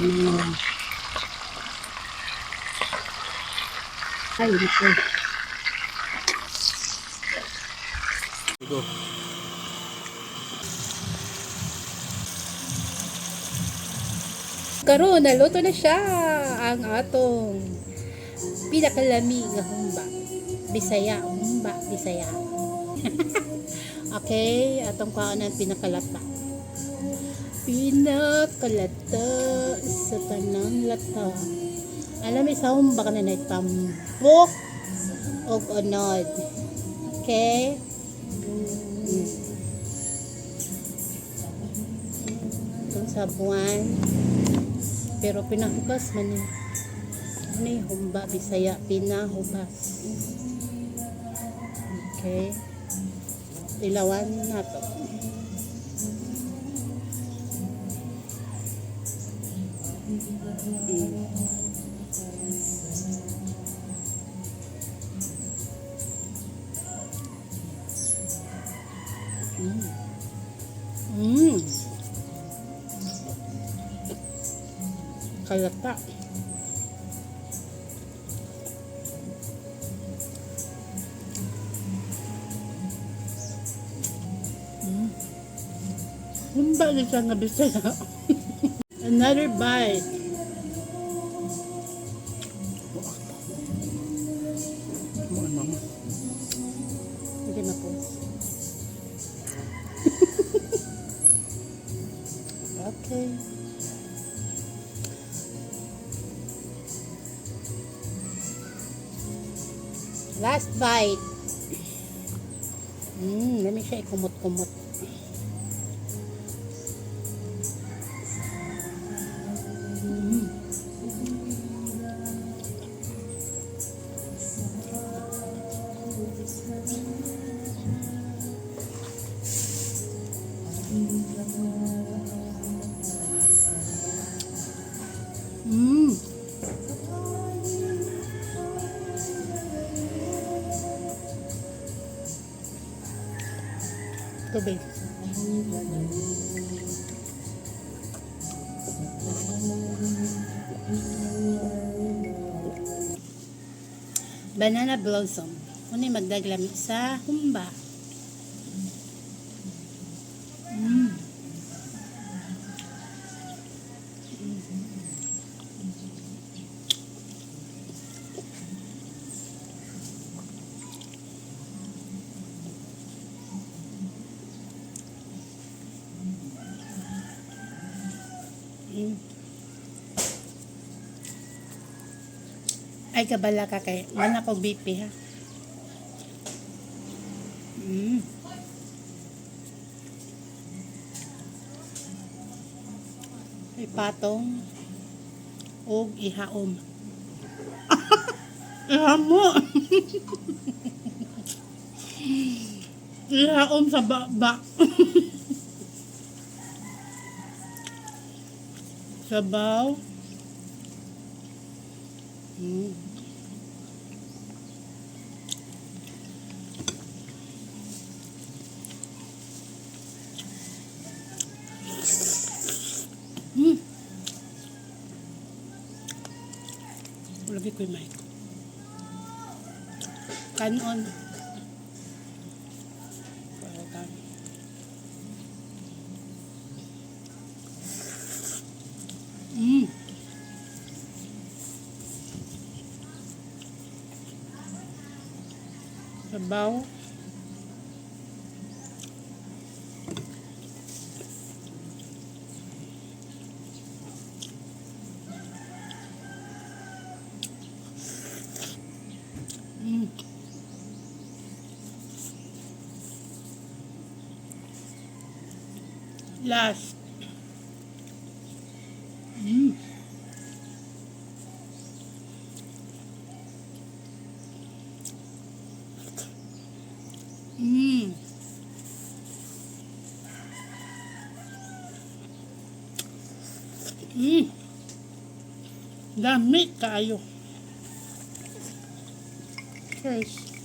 Ay, ito. Ito. Karon, naluto na siya ang atong pinakalamig nga humba. Bisaya, humba, Bisaya. Okay, atong kaonan pinakalata. Pinakalata sa tanang lata. Alam mo sa humba ka na naitambok o unod. Okay? Itong sa buwan. Pero pinahubas man yun. Ano yung humba, Bisaya? Pinahubas. Okay. Ilawan na to. Kalata. Humba na siya nga Bisaya. Another bite. Mama. Hindi na po. Okay. Last bite. Lamig siya ikumot-kumot. Tubig. Banana blossom. Muna magdaglami sa humba. Ay, kabala ka kay man ako BP ha. Ipatong o ihaom. Ihamo. Ihaom sa baba. Sabaw. Lagi ko yung mic. Kanon. Sabaw. Last. Dami kaayo. Cheers.